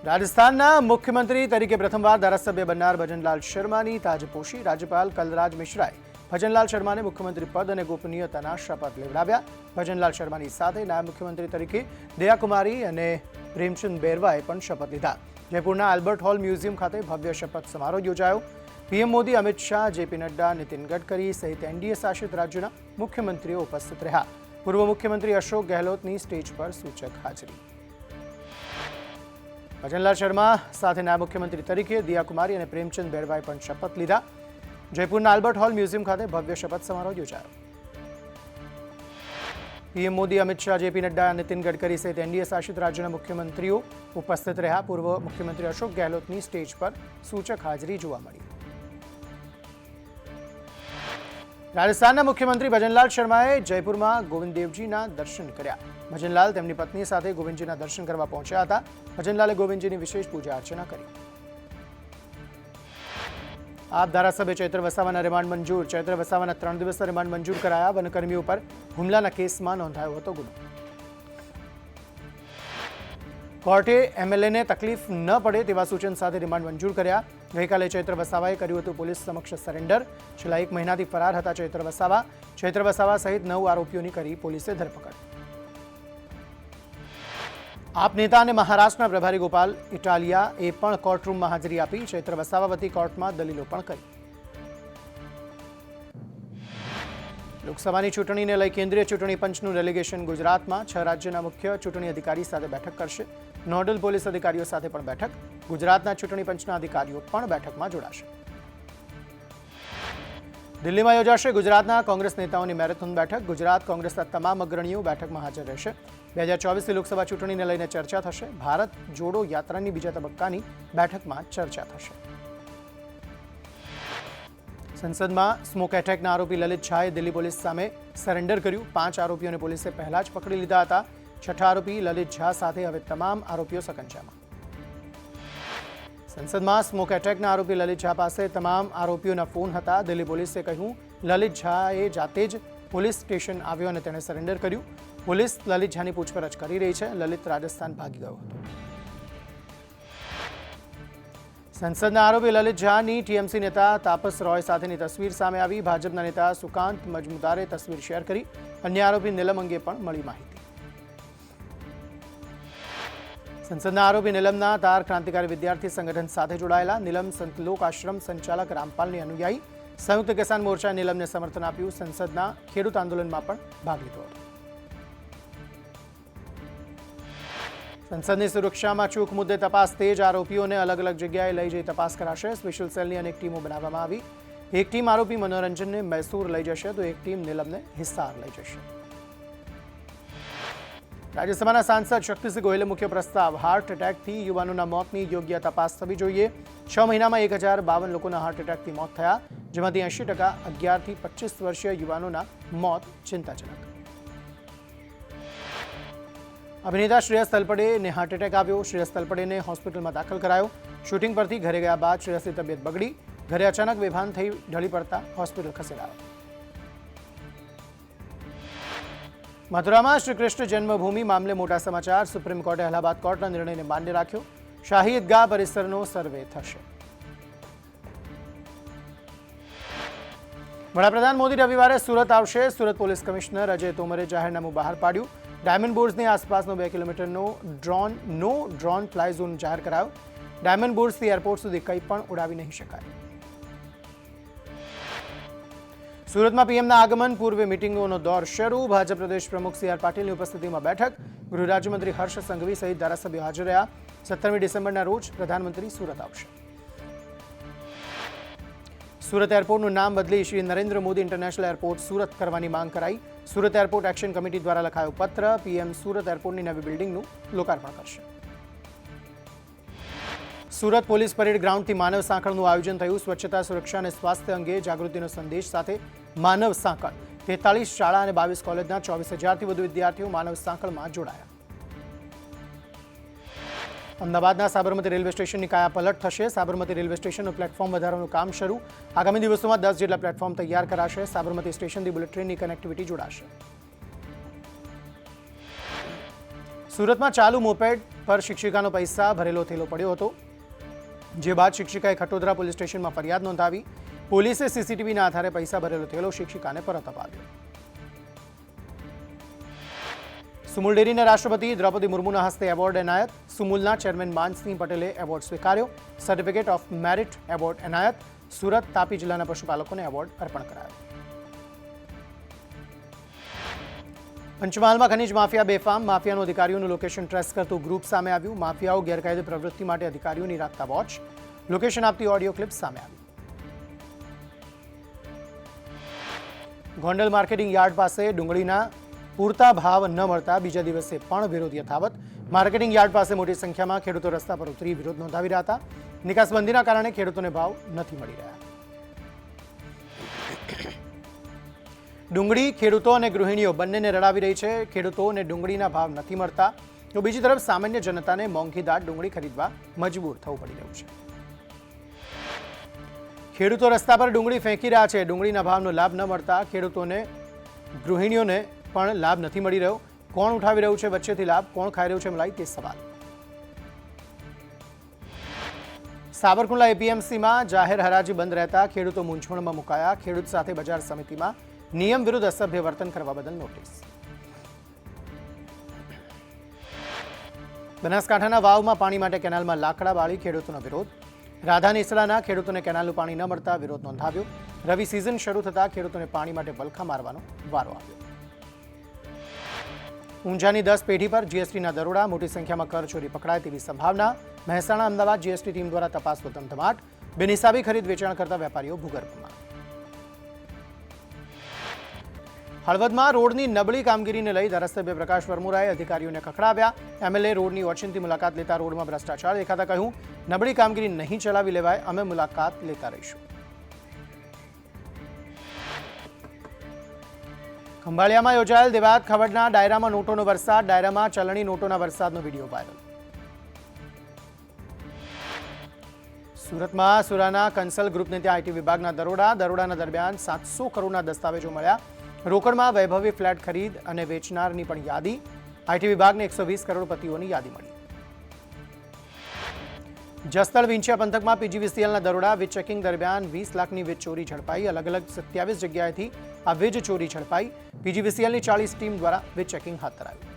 રાજસ્થાનના મુખ્યમંત્રી તરીકે પ્રથમવાર ધારાસભ્ય બનનાર ભજનલાલ શર્માની તાજપોશી. રાજ્યપાલ કલરાજ મિશ્રાએ ભજનલાલ શર્માને મુખ્યમંત્રી પદ અને ગોપનીયતાના શપથ લેવડાવ્યા. ભજનલાલ શર્માની સાથે નાયબ મુખ્યમંત્રી તરીકે દયા કુમારી અને પ્રેમચંદ બેરવાએ પણ શપથ લીધા. જયપુરના આલ્બર્ટ હોલ મ્યુઝિયમ ખાતે ભવ્ય શપથ સમારોહ યોજાયો. પીએમ મોદી, અમિત શાહ, જેપી નડ્ડા, નીતિન ગડકરી સહિત એનડીએ શાસિત રાજ્યોના મુખ્યમંત્રીઓ ઉપસ્થિત રહ્યા. પૂર્વ મુખ્યમંત્રી અશોક ગેહલોતની સ્ટેજ પર સૂચક હાજરી. ભજનલાલ શર્મા સાથે નાયબ મુખ્યમંત્રી તરીકે દયા કુમારી અને પ્રેમચંદ બેરવાએ પણ શપથ લીધા. જયપુરના આલ્બર્ટ હોલ મ્યુઝિયમ ખાતે ભવ્ય શપથ સમારોહ યોજાયો. પીએમ મોદી, અમિત શાહ, જેપી નડ્ડા, નીતિન ગડકરી સહિત એનડીએ શાસિત રાજ્યોના મુખ્યમંત્રીઓ ઉપસ્થિત રહ્યા. પૂર્વ મુખ્યમંત્રી અશોક ગેહલોતની સ્ટેજ પર સૂચક હાજરી જોવા મળી. રાજસ્થાનના મુખ્યમંત્રી ભજનલાલ શર્માએ જયપુરમાં ગોવિંદદેવજીના દર્શન કર્યા. ભજનલાલ તેમની પત્ની સાથે ગોવિંદજીના દર્શન કરવા પહોંચ્યા હતા. ભજનલાલે ગોવિંદજીની વિશેષ પૂજા અર્ચના કરી. આપ ધારાસભ્ય ચૈત્ર વસાવાના રિમાન્ડ મંજૂર. ચૈત્ર વસાવાના 3 દિવસના રિમાન્ડ મંજૂર કરાયા. વનકર્મીઓ પર હુમલાના કેસમાં નોંધાયો હતો ગુનો. કોર્ટે એમએલએને તકલીફ ન પડે તેવા સૂચન સાથે રિમાન્ડ મંજૂર કર્યા. ગઈકાલે ચૈત્ર વસાવાએ કર્યું હતું પોલીસ સમક્ષ સરેન્ડર. છેલ્લા 1 મહિનાથી ફરાર હતા ચૈત્ર વસાવા. ચૈત્ર વસાવા સહિત 9 આરોપીઓની કરી પોલીસે ધરપકડ. આપ નેતા અને મહારાષ્ટ્રના પ્રભારી ગોપાલ ઇટાલિયાએ પણ કોર્ટરૂમમાં હાજરી આપી. ચૈત્ર વસાવા વતી કોર્ટમાં દલીલો પણ કરી. લોકસભાની ચૂંટણીને લઈ કેન્દ્રીય ચૂંટણી પંચનું ડેલિગેશન ગુજરાતમાં 6 રાજ્યના મુખ્ય ચૂંટણી અધિકારી સાથે બેઠક કરશે. નોડલ પોલીસ અધિકારીઓ સાથે પણ બેઠક. ગુજરાતના ચૂંટણી પંચના અધિકારીઓ પણ બેઠકમાં જોડાશે. દિલ્હીમાં યોજાશે ગુજરાતના કોંગ્રેસ નેતાઓની મેરેથોન બેઠક. ગુજરાત કોંગ્રેસના તમામ અગ્રણીઓ બેઠકમાં હાજર રહેશે. 2024ની લોકસભા ચૂંટણીને લઈને ચર્ચા થશે. ભારત જોડો યાત્રાની બીજા તબક્કાની બેઠકમાં ચર્ચા થશે. સંસદમાં સ્મોક એટેકના આરોપી લલિત ઝાએ દિલ્હી પોલીસ સામે સરેન્ડર કર્યું. 5 આરોપીઓને પોલીસે પહેલા જ પકડી લીધા હતા. 6થા આરોપી લલિત ઝા સાથે હવે તમામ આરોપીઓ સકંજામાં. સંસદમાં સ્મોક એટેકના આરોપી લલિત ઝા પાસે તમામ આરોપીઓના ફોન હતા. દિલ્હી પોલીસે કહ્યું લલિત ઝાએ જાતે જ પોલીસ સ્ટેશન આવ્યો અને તેણે સરેન્ડર કર્યું. પોલીસ લલિત ઝાની પૂછપરછ કરી રહી છે. લલિત રાજસ્થાન ભાગી ગયો હતો. સંસદના આરોપી લલિત ઝાની ટીએમસી નેતા તાપસ રોય સાથેની તસવીર સામે આવી. ભાજપના નેતા સુકાંત મજમુદારે તસવીર શેર કરી. અન્ય આરોપી નીલમ અંગે પણ મળી માહિતી. સંસદના આરોપી નીલમના તાર ક્રાંતિકારી વિદ્યાર્થી સંગઠન સાથે જોડાયેલા. નીલમ સંતલોક આશ્રમ સંચાલક રામપાલની અનુયાયી. સંયુક્ત કિસાન મોરચાએ નીલમને સમર્થન આપ્યું. સંસદના ખેડૂત આંદોલનમાં પણ ભાગ લીધો હતો. સંસદની સુરક્ષામાં ચૂક મુદ્દે તપાસ તેજ. આરોપીઓને અલગ અલગ જગ્યાએ લઈ જઈ તપાસ કરાશે. સ્પેશિયલ સેલની અનેક ટીમો બનાવવામાં આવી. એક ટીમ આરોપી મનોરંજનને મૈસૂર લઈ જશે તો એક ટીમ નીલમને હિસાર લઈ જશે. રાજ્યસભાના સાંસદ શક્તિસિંહ ગોહિલે મુખ્ય પ્રસ્તાવ. હાર્ટ એટેકથી યુવાનોના મોતની યોગ્ય તપાસ થવી જોઈએ. 6 મહિનામાં 1052 લોકોના હાર્ટ એટેકથી મોત થયા, જેમાંથી 80% 11 થી 25 વર્ષીય યુવાનોના મોત ચિંતાજનક. અભિનેતા શ્રેયસ તલપડેને હાર્ટ એટેક આવ્યો. શ્રેયસ તલપડેને હોસ્પિટલમાં દાખલ કરાયો. શૂટિંગ પરથી ઘરે ગયા બાદ શ્રેયસની તબિયત બગડી. ઘરે અચાનક બેભાન થઈ ઢળી પડતા હોસ્પિટલ ખસેડાયો. મથુરામાં શ્રી કૃષ્ણ જન્મભૂમિ મામલે મોટા સમાચાર. સુપ્રીમ કોર્ટે અલ્હાબાદ કોર્ટના નિર્ણયને માન્ય રાખ્યો. શાહી ઈદગાહ પરિસરનો સર્વે થશે. વડાપ્રધાન મોદી રવિવારે સુરત આવશે. સુરત પોલીસ કમિશનર અજય તોમરે જાહેરનામું બહાર પાડ્યું. ડાયમંડ બુર્સની આસપાસનો 2 કિલોમીટરનો નો ડ્રોન ફ્લાય ઝોન જાહેર કરાયો. ડાયમંડ બુર્સથી એરપોર્ટ સુધી કંઈ પણ ઉડાવી નહીં શકાય. સુરતમાં પીએમના આગમન પૂર્વે મિટિંગોનો દોર શરૂ. ભાજપ પ્રદેશ પ્રમુખ સી આર પાટીલની ઉપસ્થિતિમાં બેઠક. ગૃહ રાજ્યમંત્રી હર્ષ સંઘવી સહિત ધારાસભ્યો હાજર રહ્યા. 17મી ડિસેમ્બરના રોજ પ્રધાનમંત્રી સુરત આવશે. સુરત એરપોર્ટનું નામ બદલી શ્રી નરેન્દ્ર મોદી ઇન્ટરનેશનલ એરપોર્ટ સુરત કરવાની માંગ કરાઈ. સુરત એરપોર્ટ એક્શન કમિટી દ્વારા લખાયો પત્ર. પીએમ સુરત એરપોર્ટની નવી બિલ્ડિંગનું લોકાર્પણ કરશે. સુરત પોલીસ પરેડ ગ્રાઉન્ડથી માનવ સાંકળનું આયોજન થયું. સ્વચ્છતા, સુરક્ષા અને સ્વાસ્થ્ય અંગે જાગૃતિનો સંદેશ સાથે માનવ સાંકળ. 43 શાળા અને 22 કોલેજના 24,000થી વધુ વિદ્યાર્થીઓ માનવ સાંકળમાં જોડાયા. અમદાવાદના સાબરમતી રેલવે સ્ટેશનની કાયાપલટ થશે. સાબરમતી રેલવે સ્ટેશનનું પ્લેટફોર્મ વધારવાનું કામ શરૂ. આગામી દિવસોમાં 10 જેટલા પ્લેટફોર્મ તૈયાર કરાશે. સાબરમતી સ્ટેશનથી બુલેટ ટ્રેનની કનેક્ટિવિટી જોડાશે. સુરતમાં ચાલુ મોપેડ પર શિક્ષિકાનો પૈસા ભરેલો થેલો પડ્યો હતો, જે બાદ શિક્ષિકાએ ખટોદરા પોલીસ સ્ટેશનમાં ફરિયાદ નોંધાવી. પોલીસે સીસીટીવીના આધારે પૈસા ભરેલો થેલો શિક્ષિકાને પરત અપાવ્યો. સુમુલ ડેરીને રાષ્ટ્રપતિ દ્રૌપદી મુર્મુના હસ્તે એવોર્ડ એનાયત. સુમુલના ચેરમેન માનસિંહ પટેલે એવોર્ડ સ્વીકાર્યો. સર્ટિફિકેટ ઓફ મેરિટ એવોર્ડ એનાયત. સુરત, તાપી જિલ્લાના પશુપાલકોને એવોર્ડ અર્પણ કરાયો. પંચમહાલમાં ખનીજ માફિયા બેફામ. માફિયાનું અધિકારીઓનું લોકેશન ટ્રેસ કરતું ગ્રુપ સામે આવ્યું. માફિયાઓ ગેરકાયદે પ્રવૃત્તિ માટે અધિકારીઓની રાખતા વોચ. લોકેશન આપતી ઓડિયો ક્લિપ સામે આવી. ગોંડલ માર્કેટિંગ યાર્ડ પાસે ડુંગળીના પૂરતા ભાવ ન મળતા બીજા દિવસે પણ વિરોધ યથાવત. માર્કેટિંગ યાર્ડ પાસે મોટી સંખ્યામાં ખેડૂતો રસ્તા પર ઉતરી વિરોધ નોંધાવી રહ્યા હતા. નિકાસબંધીના કારણે ખેડૂતોને ભાવ નથી મળી રહ્યા. ડુંગળી ખેડૂતો અને ગૃહિણીઓ બંનેને રડાવી રહી છે. ખેડૂતોને ડુંગળીના ભાવ નથી મળતા, તો બીજી તરફ સામાન્ય જનતાને મોંઘીદાટ ડુંગળી ખરીદવા મજબૂર થવું પડી રહ્યું છે. ખેડૂતો રસ્તા પર ડુંગળી ફેંકી રહ્યા છે. ડુંગળીના ભાવનો લાભ ન મળતા ખેડૂતોને, ગૃહિણીઓને પણ લાભ નથી મળી રહ્યો. કોણ ઉઠાવી રહ્યું છે વચ્ચેથી લાભ? કોણ ખાઈ રહ્યું છે મલાઈ? તે સવાલ. સાબરકુંડલા એપીએમસીમાં જાહેર હરાજી બંધ રહેતા ખેડૂતો મૂંઝવણમાં મુકાયા. ખેડૂત સાથે બજાર સમિતિમાં નિયમ વિરુદ્ધ અસભ્ય વર્તન કરવા બદલ નોટિસ. બનાસકાંઠાના વાવમાં પાણી માટે કેનાલમાં લાકડા બાળી ખેડૂતોનો વિરોધ. રાધા નેસડાના ખેડૂતોને કેનાલનું પાણી ન મળતા વિરોધ નોંધાવ્યો. રવિ સિઝન શરૂ થતાં ખેડૂતોને પાણી માટે વલખા મારવાનો વારો આવ્યો. ઊંઝાની 10 પેઢી પર જીએસટીના દરોડા. મોટી સંખ્યામાં કરચોરી પકડાય તેવી સંભાવના. મહેસાણા અમદાવાદ જીએસટી ટીમ દ્વારા તપાસનો ધમધમાટ. બેનિસાબી ખરીદ વેચાણ કરતા વેપારીઓ ભૂગર્ભમાં. હળવદમાં રોડની નબળી કામગીરીને લઈ ધારાસભ્ય પ્રકાશ વરમોરાએ અધિકારીઓને ખખડાવ્યા. એમએલએ રોડની ઓચિંતી મુલાકાત લેતા રોડમાં ભ્રષ્ટાચાર દેખાતા કહ્યું, નબળી કામગીરી નહીં ચલાવી લેવાય, અમે મુલાકાત લેતા રહીશું. ખંભાળિયામાં યોજાયેલ દેવાયત ખવડના ડાયરામાં નોટોનો વરસાદ. ડાયરામાં ચલણી નોટોના વરસાદનો વિડીયો વાયરલ. સુરતમાં સુરાના કંસલ ગ્રુપને ત્યાં આઈટી વિભાગના દરોડાના દરમિયાન 700 કરોડના દસ્તાવેજો મળ્યા. રોકડમાં વૈભવી ફ્લેટ ખરીદ અને વેચનારની પણ યાદી. આઈટી વિભાગને 120 કરોડપતિઓની યાદી મળી. જસદણ વિંછિયા પંથકમાં પીજીવીસીએલના દરોડા. વીજ ચેકિંગ દરમિયાન 20 લાખની વીજ ચોરી ઝડપાઈ. અલગ અલગ 27 જગ્યાએથી આ વીજ ચોરી ઝડપાઈ. પીજીવીસીએલની 40 ટીમ દ્વારા વીજ ચેકિંગ હાથ ધરાયું.